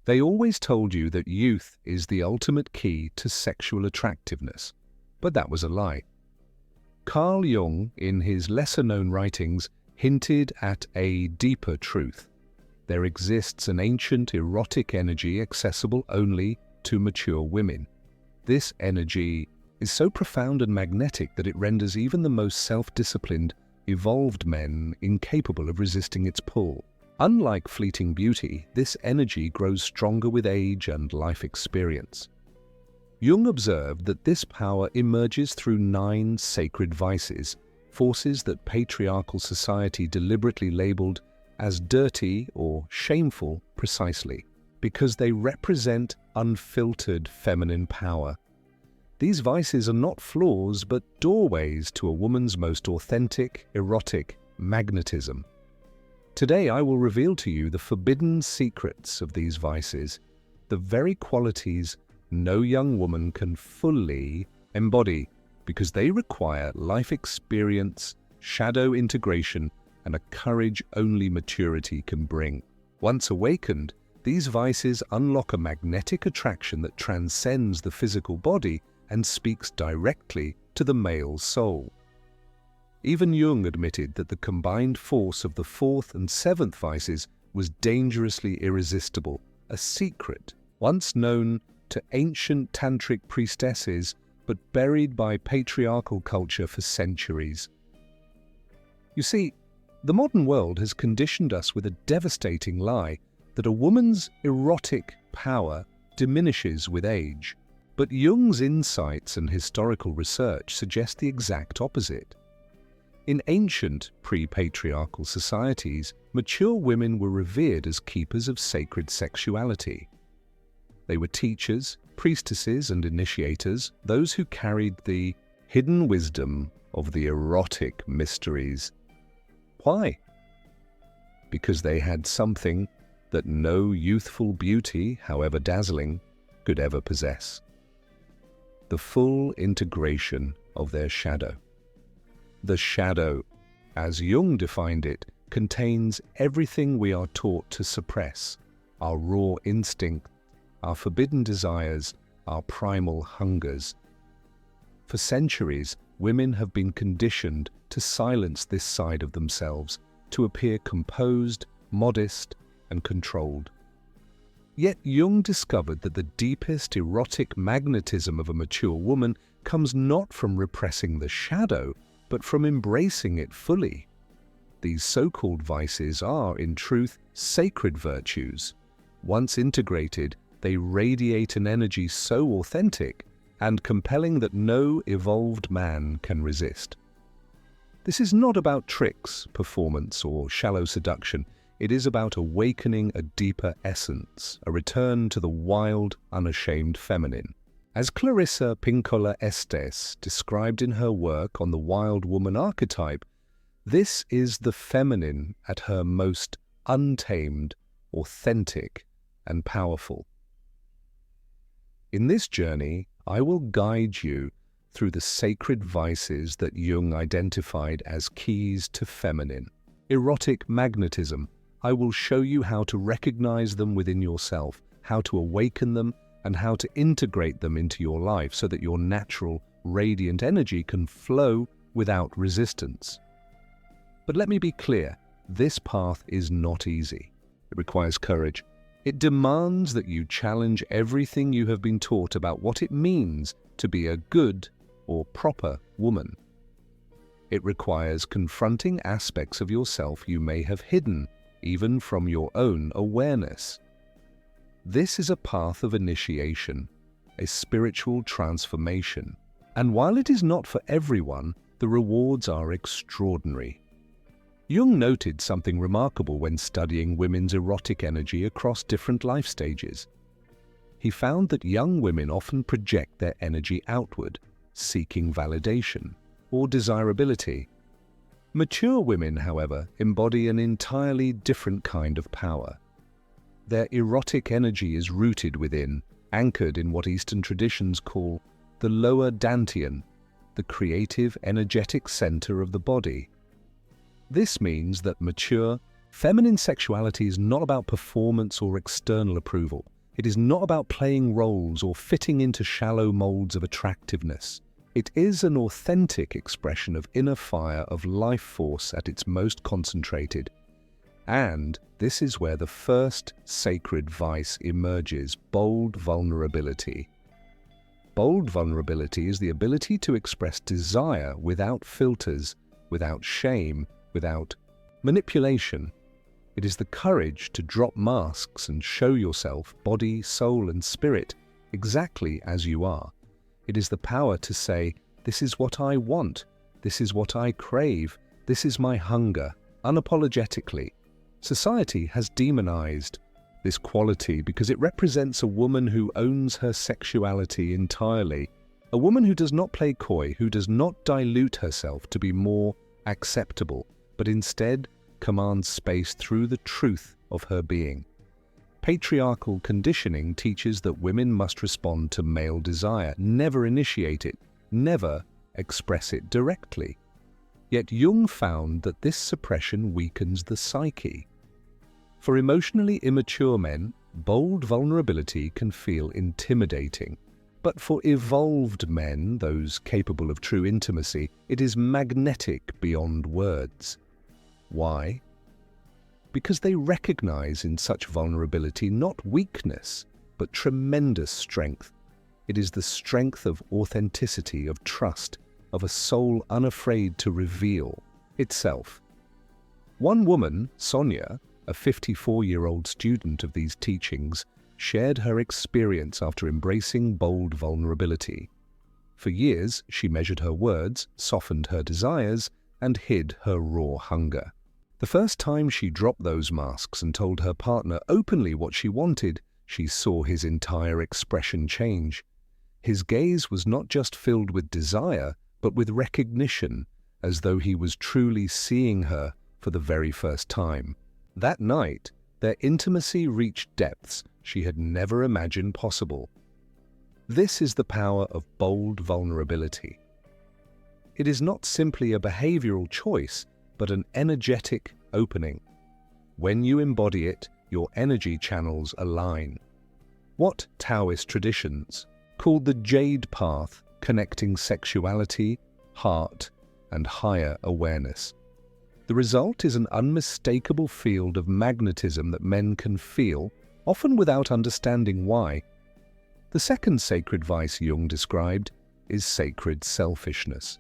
They always told you that youth is the ultimate key to sexual attractiveness, but that was a lie. Carl Jung, in his lesser-known writings, hinted at a deeper truth. There exists an ancient erotic energy accessible only to mature women. This energy is so profound and magnetic that it renders even the most self-disciplined, evolved men incapable of resisting its pull. Unlike fleeting beauty, this energy grows stronger with age and life experience. Jung observed that this power emerges through 9 sacred vices, forces that patriarchal society deliberately labeled as dirty or shameful precisely, because they represent unfiltered feminine power. These vices are not flaws, but doorways to a woman's most authentic, erotic magnetism. Today I will reveal to you the forbidden secrets of these vices, the very qualities no young woman can fully embody, because they require life experience, shadow integration, and a courage only maturity can bring. Once awakened, these vices unlock a magnetic attraction that transcends the physical body and speaks directly to the male soul. Even Jung admitted that the combined force of the 4th and 7th vices was dangerously irresistible, a secret once known to ancient tantric priestesses but buried by patriarchal culture for centuries. You see, the modern world has conditioned us with a devastating lie that a woman's erotic power diminishes with age. But Jung's insights and historical research suggest the exact opposite. In ancient pre-patriarchal societies, mature women were revered as keepers of sacred sexuality. They were teachers, priestesses, and initiators, those who carried the hidden wisdom of the erotic mysteries. Why? Because they had something that no youthful beauty, however dazzling, could ever possess: the full integration of their shadow. The shadow, as Jung defined it, contains everything we are taught to suppress: our raw instinct, our forbidden desires, our primal hungers. For centuries, women have been conditioned to silence this side of themselves, to appear composed, modest, and controlled. Yet Jung discovered that the deepest erotic magnetism of a mature woman comes not from repressing the shadow, but from embracing it fully. These so-called vices are, in truth, sacred virtues. Once integrated, they radiate an energy so authentic and compelling that no evolved man can resist. This is not about tricks, performance, or shallow seduction. It is about awakening a deeper essence, a return to the wild, unashamed feminine. As Clarissa Pinkola Estes described in her work on the wild woman archetype, this is the feminine at her most untamed, authentic, and powerful. In this journey, I will guide you through the sacred vices that Jung identified as keys to feminine. Erotic magnetism. I will show you how to recognize them within yourself, how to awaken them, and how to integrate them into your life so that your natural, radiant energy can flow without resistance. But let me be clear, this path is not easy. It requires courage. It demands that you challenge everything you have been taught about what it means to be a good or proper woman. It requires confronting aspects of yourself you may have hidden, even from your own awareness. This is a path of initiation, a spiritual transformation, and while it is not for everyone, the rewards are extraordinary. Jung noted something remarkable when studying women's erotic energy across different life stages. He found that young women often project their energy outward, seeking validation or desirability. Mature women, however, embody an entirely different kind of power. Their erotic energy is rooted within, anchored in what Eastern traditions call the lower dantian, the creative, energetic center of the body. This means that mature, feminine sexuality is not about performance or external approval. It is not about playing roles or fitting into shallow molds of attractiveness. It is an authentic expression of inner fire, of life force at its most concentrated. And this is where the first sacred vice emerges: bold vulnerability. Bold vulnerability is the ability to express desire without filters, without shame, without manipulation. It is the courage to drop masks and show yourself, body, soul, and spirit, exactly as you are. It is the power to say, "This is what I want, this is what I crave, this is my hunger," unapologetically. Society has demonized this quality because it represents a woman who owns her sexuality entirely, a woman who does not play coy, who does not dilute herself to be more acceptable, but instead commands space through the truth of her being. Patriarchal conditioning teaches that women must respond to male desire, never initiate it, never express it directly. Yet Jung found that this suppression weakens the psyche. For emotionally immature men, bold vulnerability can feel intimidating. But for evolved men, those capable of true intimacy, it is magnetic beyond words. Why? Because they recognize in such vulnerability not weakness, but tremendous strength. It is the strength of authenticity, of trust, of a soul unafraid to reveal itself. One woman, Sonia, a 54-year-old student of these teachings, shared her experience after embracing bold vulnerability. For years, she measured her words, softened her desires, and hid her raw hunger. The first time she dropped those masks and told her partner openly what she wanted, she saw his entire expression change. His gaze was not just filled with desire, but with recognition, as though he was truly seeing her for the very first time. That night, their intimacy reached depths she had never imagined possible. This is the power of bold vulnerability. It is not simply a behavioral choice, but an energetic opening. When you embody it, your energy channels align. What Taoist traditions, called the Jade Path, connecting sexuality, heart, and higher awareness. The result is an unmistakable field of magnetism that men can feel, often without understanding why. The second sacred vice Jung described is sacred selfishness.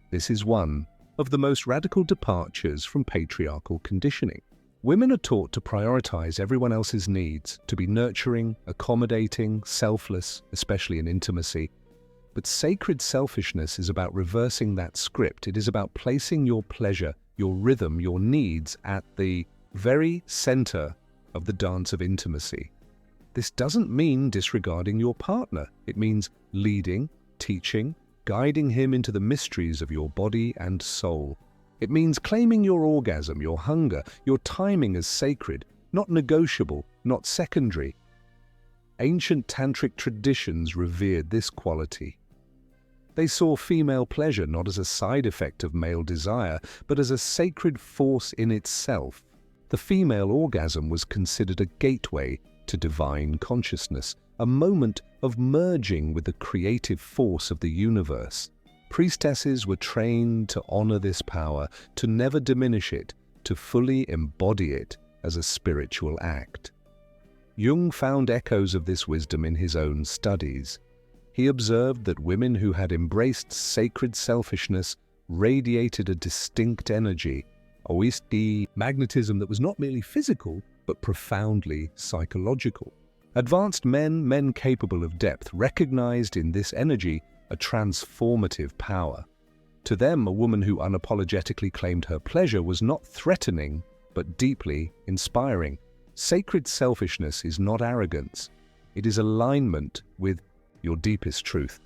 This is one of the most radical departures from patriarchal conditioning. Women are taught to prioritize everyone else's needs, to be nurturing, accommodating, selfless, especially in intimacy. But sacred selfishness is about reversing that script. It is about placing your pleasure, your rhythm, your needs at the very center of the dance of intimacy. This doesn't mean disregarding your partner. It means leading, teaching, guiding him into the mysteries of your body and soul. It means claiming your orgasm, your hunger, your timing as sacred, not negotiable, not secondary. Ancient tantric traditions revered this quality. They saw female pleasure not as a side effect of male desire, but as a sacred force in itself. The female orgasm was considered a gateway to divine consciousness, a moment of merging with the creative force of the universe. Priestesses were trained to honor this power, to never diminish it, to fully embody it as a spiritual act. Jung found echoes of this wisdom in his own studies. He observed that women who had embraced sacred selfishness radiated a distinct energy, magnetism that was not merely physical, but profoundly psychological. Advanced men capable of depth, recognized in this energy a transformative power. To them, a woman who unapologetically claimed her pleasure was not threatening, but deeply inspiring. Sacred selfishness is not arrogance. It is alignment with your deepest truth.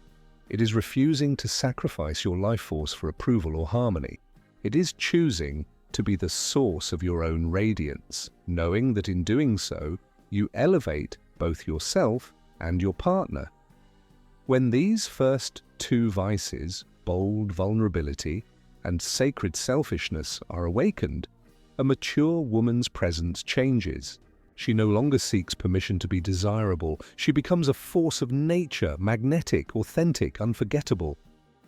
It is refusing to sacrifice your life force for approval or harmony. It is choosing to be the source of your own radiance, knowing that in doing so, you elevate both yourself and your partner. When these first two vices, bold vulnerability and sacred selfishness, are awakened, a mature woman's presence changes. She no longer seeks permission to be desirable. She becomes a force of nature, magnetic, authentic, unforgettable.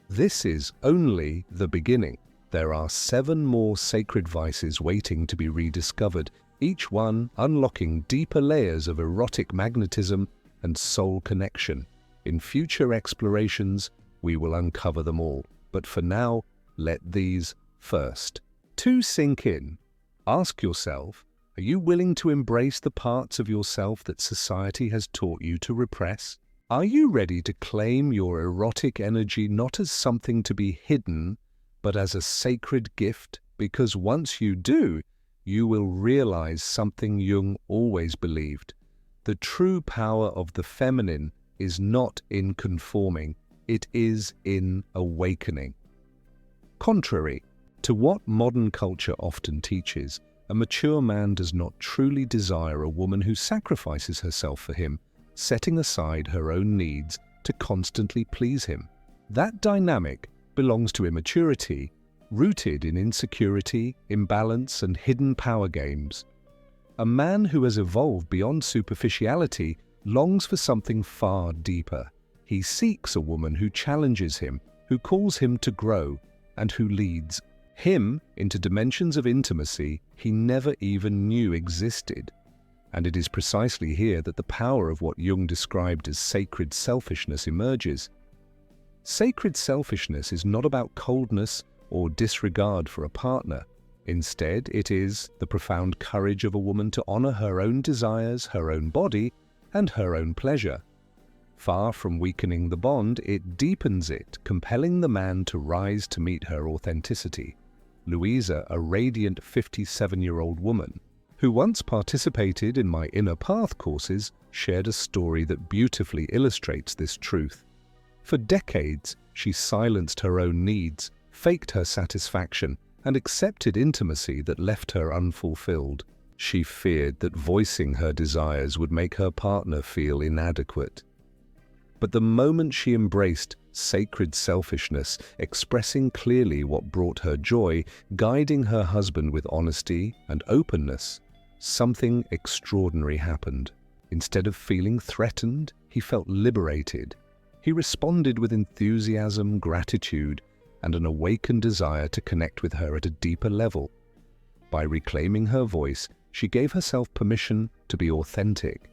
This is only the beginning. There are 7 more sacred vices waiting to be rediscovered, each one unlocking deeper layers of erotic magnetism and soul connection. In future explorations, we will uncover them all. But for now, let these first 2 sink in. Ask yourself, are you willing to embrace the parts of yourself that society has taught you to repress? Are you ready to claim your erotic energy not as something to be hidden, but as a sacred gift? Because once you do, you will realize something Jung always believed. The true power of the feminine is not in conforming, it is in awakening. Contrary to what modern culture often teaches, a mature man does not truly desire a woman who sacrifices herself for him, setting aside her own needs to constantly please him. That dynamic belongs to immaturity, rooted in insecurity, imbalance, and hidden power games. A man who has evolved beyond superficiality longs for something far deeper. He seeks a woman who challenges him, who calls him to grow, and who leads him into dimensions of intimacy he never even knew existed. And it is precisely here that the power of what Jung described as sacred selfishness emerges. Sacred selfishness is not about coldness or disregard for a partner. Instead, it is the profound courage of a woman to honor her own desires, her own body, and her own pleasure. Far from weakening the bond, it deepens it, compelling the man to rise to meet her authenticity. Louisa, a radiant 57-year-old woman, who once participated in my Inner Path courses, shared a story that beautifully illustrates this truth. For decades, she silenced her own needs, faked her satisfaction, and accepted intimacy that left her unfulfilled. She feared that voicing her desires would make her partner feel inadequate. But the moment she embraced sacred selfishness, expressing clearly what brought her joy, guiding her husband with honesty and openness, something extraordinary happened. Instead of feeling threatened, he felt liberated. He responded with enthusiasm, gratitude, and an awakened desire to connect with her at a deeper level. By reclaiming her voice, she gave herself permission to be authentic,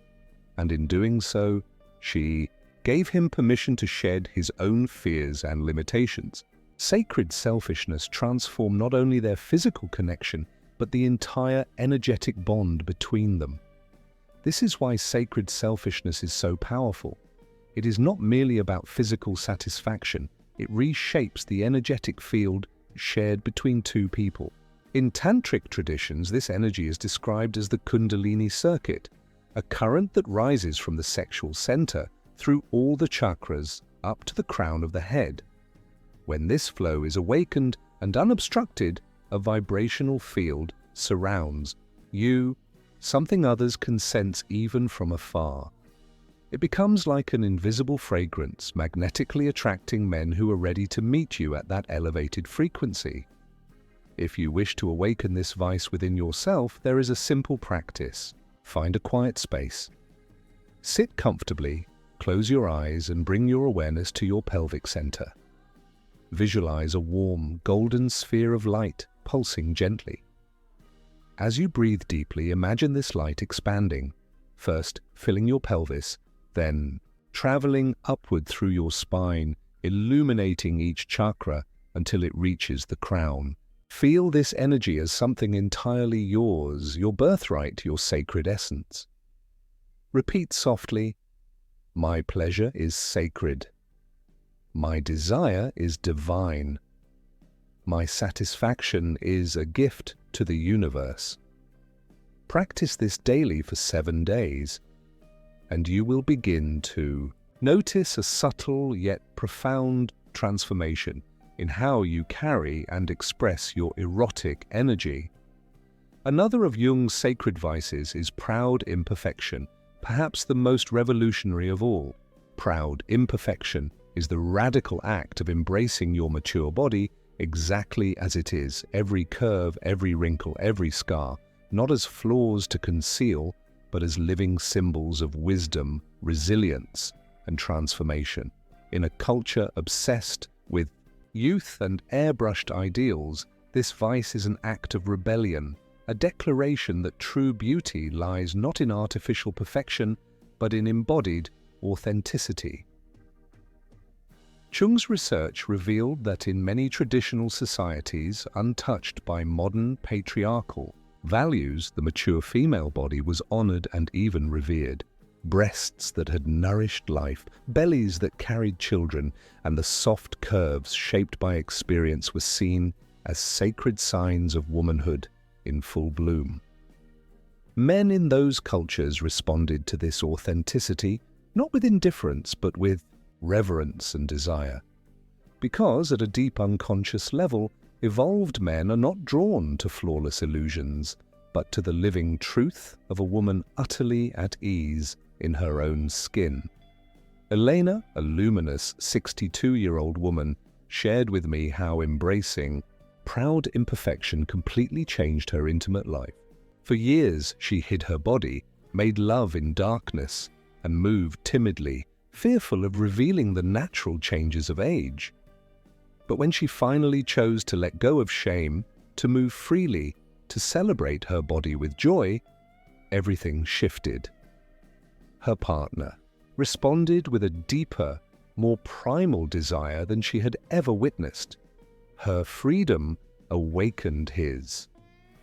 and in doing so, she gave him permission to shed his own fears and limitations. Sacred selfishness transformed not only their physical connection, but the entire energetic bond between them. This is why sacred selfishness is so powerful. It is not merely about physical satisfaction, it reshapes the energetic field shared between 2 people. In tantric traditions, this energy is described as the Kundalini circuit, a current that rises from the sexual center through all the chakras up to the crown of the head. When this flow is awakened and unobstructed, a vibrational field surrounds you, something others can sense even from afar. It becomes like an invisible fragrance, magnetically attracting men who are ready to meet you at that elevated frequency. If you wish to awaken this vice within yourself, there is a simple practice. Find a quiet space. Sit comfortably, close your eyes, and bring your awareness to your pelvic center. Visualize a warm, golden sphere of light pulsing gently. As you breathe deeply, imagine this light expanding, first filling your pelvis, then traveling upward through your spine, illuminating each chakra until it reaches the crown. Feel this energy as something entirely yours, your birthright, your sacred essence. Repeat softly, "My pleasure is sacred. My desire is divine. My satisfaction is a gift to the universe." Practice this daily for 7 days, and you will begin to notice a subtle yet profound transformation in how you carry and express your erotic energy. Another of Jung's sacred vices is proud imperfection, perhaps the most revolutionary of all. Proud imperfection is the radical act of embracing your mature body exactly as it is, every curve, every wrinkle, every scar, not as flaws to conceal, but as living symbols of wisdom, resilience, and transformation. In a culture obsessed with youth and airbrushed ideals, this vice is an act of rebellion, a declaration that true beauty lies not in artificial perfection, but in embodied authenticity. Jung's research revealed that in many traditional societies untouched by modern patriarchal values, the mature female body was honored and even revered. Breasts that had nourished life, bellies that carried children, and the soft curves shaped by experience were seen as sacred signs of womanhood in full bloom. Men in those cultures responded to this authenticity, not with indifference, but with reverence and desire. Because at a deep unconscious level, evolved men are not drawn to flawless illusions, but to the living truth of a woman utterly at ease in her own skin. Elena, a luminous 62-year-old woman, shared with me how embracing proud imperfection completely changed her intimate life. For years, she hid her body, made love in darkness, and moved timidly, fearful of revealing the natural changes of age. But when she finally chose to let go of shame, to move freely, to celebrate her body with joy, everything shifted. Her partner responded with a deeper, more primal desire than she had ever witnessed. Her freedom awakened his.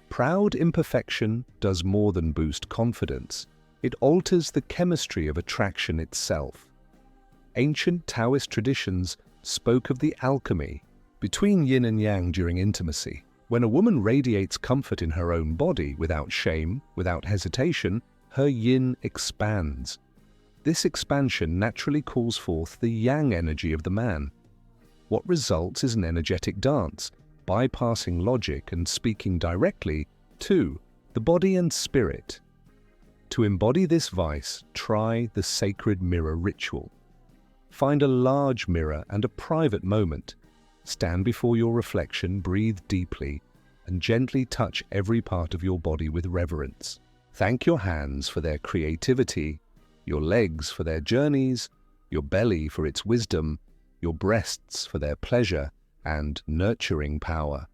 Proud imperfection does more than boost confidence. It alters the chemistry of attraction itself. Ancient Taoist traditions spoke of the alchemy between yin and yang during intimacy. When a woman radiates comfort in her own body without shame, without hesitation, her yin expands. This expansion naturally calls forth the yang energy of the man. What results is an energetic dance, bypassing logic and speaking directly to the body and spirit. To embody this vice, try the sacred mirror ritual. Find a large mirror and a private moment. Stand before your reflection, breathe deeply, and gently touch every part of your body with reverence. Thank your hands for their creativity, your legs for their journeys, your belly for its wisdom, your breasts for their pleasure and nurturing power.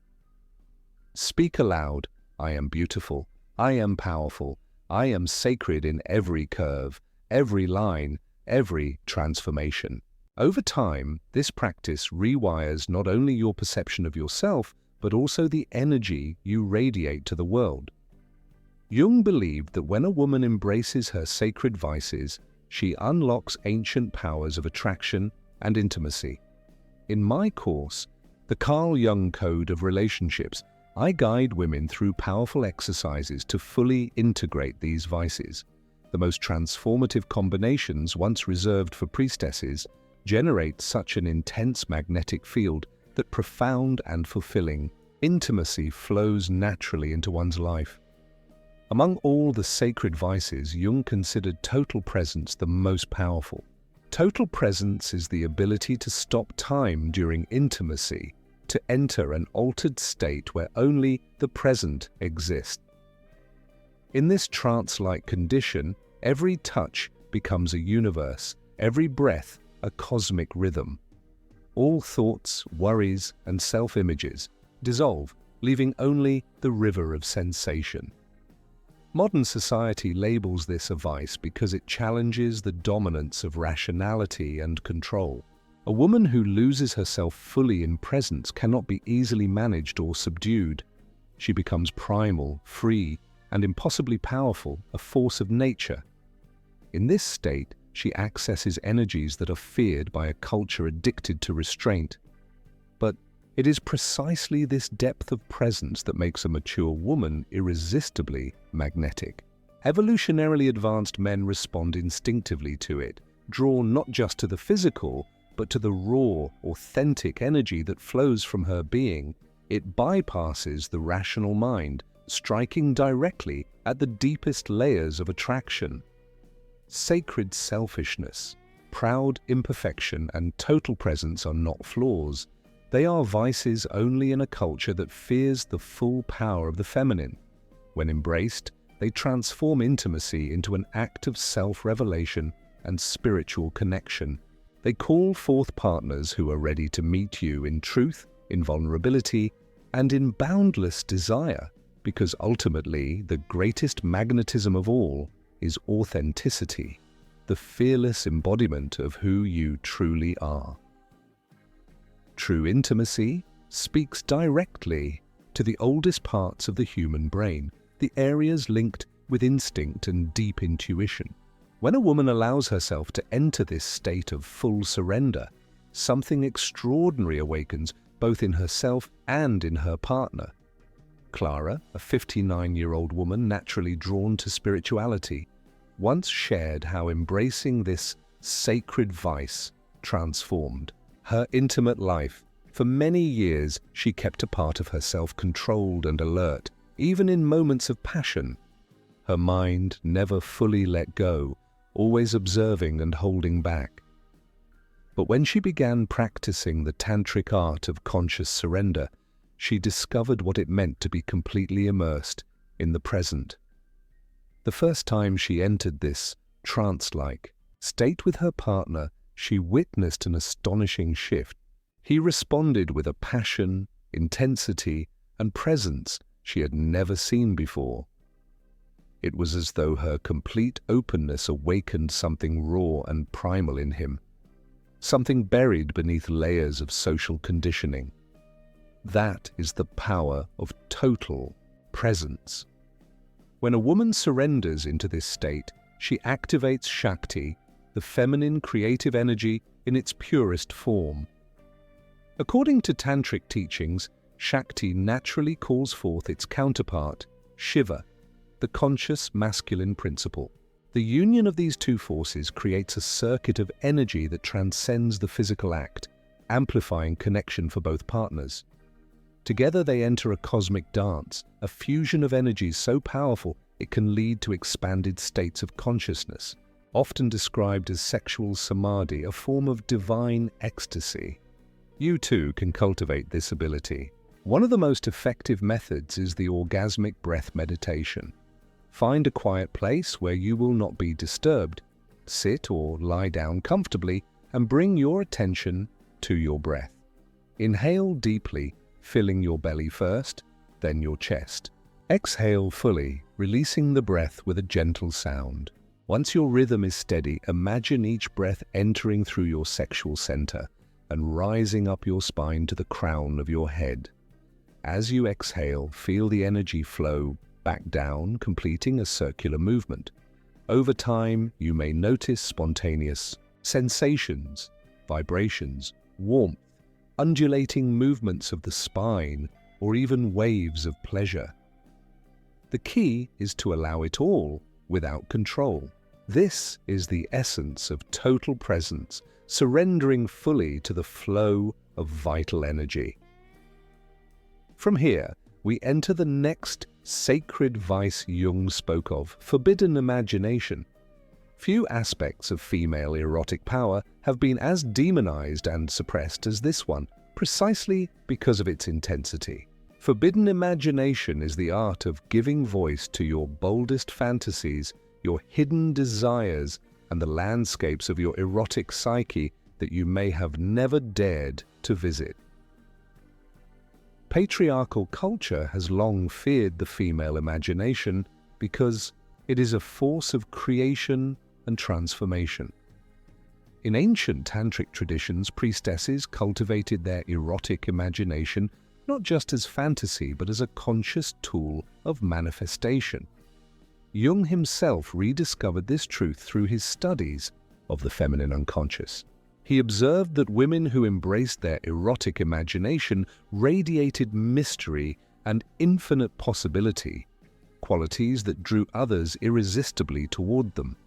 Speak aloud, I am beautiful, I am powerful, I am sacred in every curve, every line, every transformation. Over time, this practice rewires not only your perception of yourself, but also the energy you radiate to the world. Jung believed that when a woman embraces her sacred vices, she unlocks ancient powers of attraction and intimacy. In my course, the Carl Jung Code of Relationships, I guide women through powerful exercises to fully integrate these vices. The most transformative combinations, once reserved for priestesses, generate such an intense magnetic field that profound and fulfilling intimacy flows naturally into one's life. Among all the sacred vices, Jung considered total presence the most powerful. Total presence is the ability to stop time during intimacy, to enter an altered state where only the present exists. In this trance-like condition, every touch becomes a universe, every breath a cosmic rhythm. All thoughts, worries, and self-images dissolve, leaving only the river of sensation. Modern society labels this a vice because it challenges the dominance of rationality and control. A woman who loses herself fully in presence cannot be easily managed or subdued. She becomes primal, free, and impossibly powerful, a force of nature. In this state, she accesses energies that are feared by a culture addicted to restraint. But it is precisely this depth of presence that makes a mature woman irresistibly magnetic. Evolutionarily advanced men respond instinctively to it, drawn not just to the physical, but to the raw, authentic energy that flows from her being. It bypasses the rational mind, striking directly at the deepest layers of attraction. Sacred selfishness, proud imperfection, and total presence are not flaws. They are vices only in a culture that fears the full power of the feminine. When embraced, They transform intimacy into an act of self-revelation and spiritual connection. They call forth partners who are ready to meet you in truth, in vulnerability, and in boundless desire, because ultimately the greatest magnetism of all is authenticity, the fearless embodiment of who you truly are. True intimacy speaks directly to the oldest parts of the human brain, the areas linked with instinct and deep intuition. When a woman allows herself to enter this state of full surrender, something extraordinary awakens both in herself and in her partner. Clara, a 59-year-old woman naturally drawn to spirituality, once shared how embracing this sacred vice transformed her intimate life. For many years, she kept a part of herself controlled and alert, even in moments of passion. Her mind never fully let go, always observing and holding back. But when she began practicing the tantric art of conscious surrender, she discovered what it meant to be completely immersed in the present. The first time she entered this trance-like state with her partner, she witnessed an astonishing shift. He responded with a passion, intensity, and presence she had never seen before. It was as though her complete openness awakened something raw and primal in him, something buried beneath layers of social conditioning. That is the power of total presence. When a woman surrenders into this state, she activates Shakti, the feminine creative energy in its purest form. According to tantric teachings, Shakti naturally calls forth its counterpart, Shiva, the conscious masculine principle. The union of these two forces creates a circuit of energy that transcends the physical act, amplifying connection for both partners. Together they enter a cosmic dance, a fusion of energies so powerful it can lead to expanded states of consciousness, often described as sexual samadhi, a form of divine ecstasy. You too can cultivate this ability. One of the most effective methods is the orgasmic breath meditation. Find a quiet place where you will not be disturbed. Sit or lie down comfortably and bring your attention to your breath. Inhale deeply, filling your belly first, then your chest. Exhale fully, releasing the breath with a gentle sound. Once your rhythm is steady, imagine each breath entering through your sexual center and rising up your spine to the crown of your head. As you exhale, feel the energy flow back down, completing a circular movement. Over time, you may notice spontaneous sensations, vibrations, warmth, undulating movements of the spine, or even waves of pleasure. The key is to allow it all without control. This is the essence of total presence, surrendering fully to the flow of vital energy. From here, we enter the next sacred vice Jung spoke of, forbidden imagination. Few aspects of female erotic power have been as demonized and suppressed as this one, precisely because of its intensity. Forbidden imagination is the art of giving voice to your boldest fantasies, your hidden desires, and the landscapes of your erotic psyche that you may have never dared to visit. Patriarchal culture has long feared the female imagination because it is a force of creation and transformation. In ancient tantric traditions, priestesses cultivated their erotic imagination not just as fantasy but as a conscious tool of manifestation. Jung himself rediscovered this truth through his studies of the feminine unconscious. He observed that women who embraced their erotic imagination radiated mystery and infinite possibility, qualities that drew others irresistibly toward them.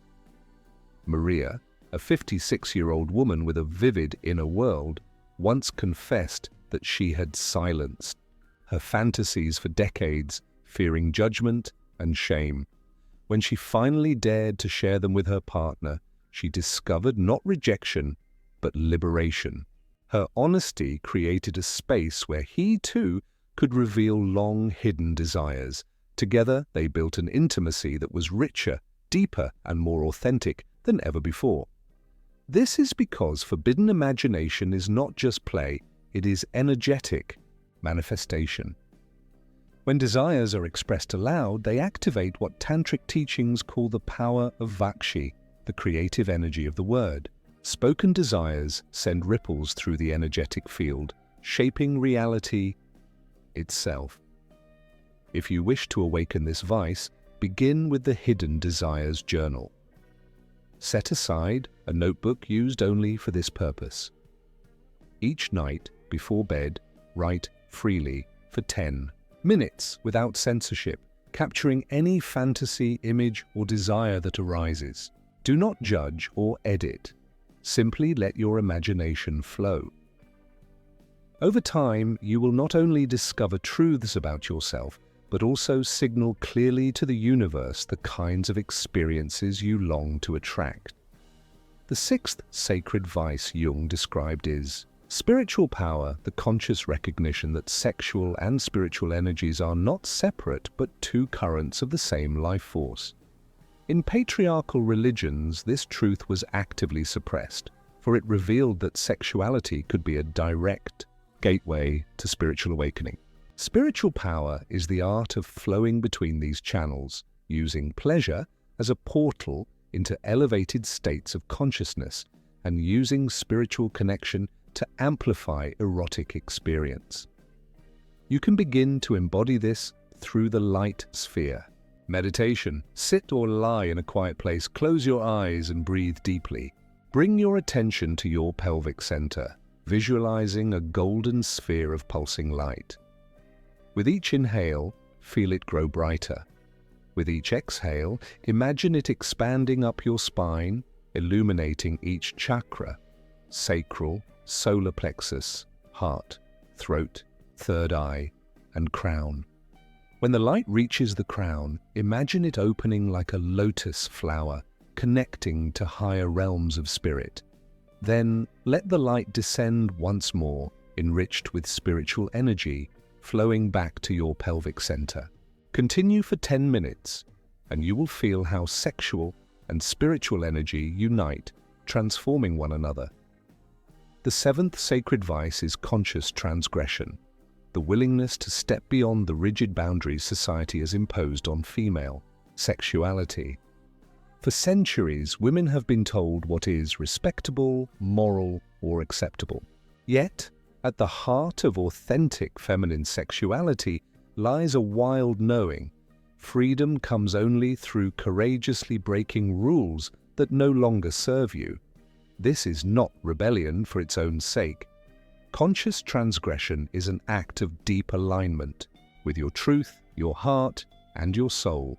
Maria, a 56-year-old woman with a vivid inner world, once confessed that she had silenced her fantasies for decades, fearing judgment and shame. When she finally dared to share them with her partner, she discovered not rejection, but liberation. Her honesty created a space where he too could reveal long-hidden desires, Together, they built an intimacy that was richer, deeper, and more authentic than ever before. This is because forbidden imagination is not just play, it is energetic manifestation. When desires are expressed aloud, they activate what tantric teachings call the power of VICES, the creative energy of the word. Spoken desires send ripples through the energetic field, shaping reality itself. If you wish to awaken this vice, begin with the Hidden Desires Journal. Set aside a notebook used only for this purpose. Each night, before bed, write freely for 10 minutes without censorship, capturing any fantasy, image, or desire that arises. Do not judge or edit. Simply let your imagination flow. Over time, you will not only discover truths about yourself, but also signal clearly to the universe the kinds of experiences you long to attract. The sixth sacred vice Jung described is spiritual power, the conscious recognition that sexual and spiritual energies are not separate but two currents of the same life force. In patriarchal religions, this truth was actively suppressed, for it revealed that sexuality could be a direct gateway to spiritual awakening. Spiritual power is the art of flowing between these channels, using pleasure as a portal into elevated states of consciousness and using spiritual connection to amplify erotic experience. You can begin to embody this through the light sphere. Meditation. Sit or lie in a quiet place, close your eyes and breathe deeply. Bring your attention to your pelvic center, visualizing a golden sphere of pulsing light. With each inhale, feel it grow brighter. With each exhale, imagine it expanding up your spine, illuminating each chakra: sacral, solar plexus, heart, throat, third eye, and crown. When the light reaches the crown, imagine it opening like a lotus flower, connecting to higher realms of spirit. Then let the light descend once more, enriched with spiritual energy, flowing back to your pelvic center. Continue for 10 minutes, and you will feel how sexual and spiritual energy unite, transforming one another. The seventh sacred vice is conscious transgression, the willingness to step beyond the rigid boundaries society has imposed on female sexuality. For centuries, women have been told what is respectable, moral, or acceptable. Yet, at the heart of authentic feminine sexuality lies a wild knowing. Freedom comes only through courageously breaking rules that no longer serve you. This is not rebellion for its own sake. Conscious transgression is an act of deep alignment with your truth, your heart, and your soul.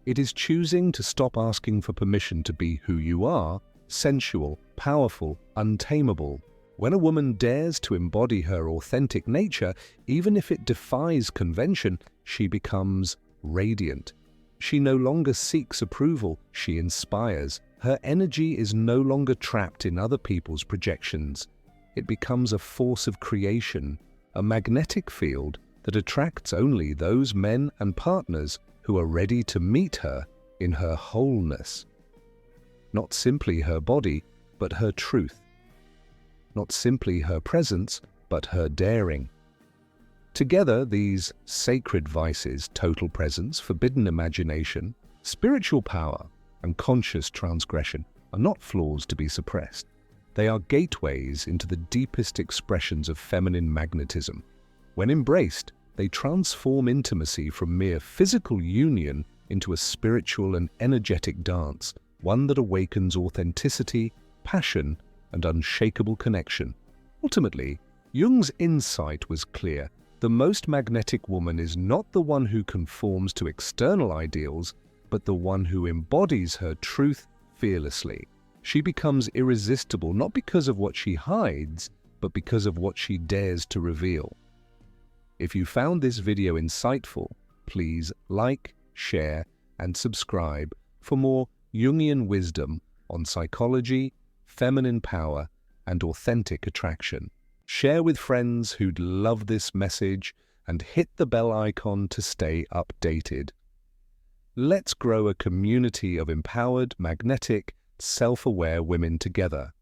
It is choosing to stop asking for permission to be who you are, sensual, powerful, untamable. When a woman dares to embody her authentic nature, even if it defies convention, she becomes radiant. She no longer seeks approval, she inspires. Her energy is no longer trapped in other people's projections. It becomes a force of creation, a magnetic field that attracts only those men and partners who are ready to meet her in her wholeness. Not simply her body, but her truth. Not simply her presence, but her daring. Together, these sacred vices, total presence, forbidden imagination, spiritual power, and conscious transgression, are not flaws to be suppressed. They are gateways into the deepest expressions of feminine magnetism. When embraced, they transform intimacy from mere physical union into a spiritual and energetic dance, one that awakens authenticity, passion, and unshakable connection. Ultimately, Jung's insight was clear. The most magnetic woman is not the one who conforms to external ideals, but the one who embodies her truth fearlessly. She becomes irresistible not because of what she hides, but because of what she dares to reveal. If you found this video insightful, please like, share, and subscribe for more Jungian wisdom on psychology, feminine power, and authentic attraction. Share with friends who'd love this message, and hit the bell icon to stay updated. Let's grow a community of empowered, magnetic, self-aware women together.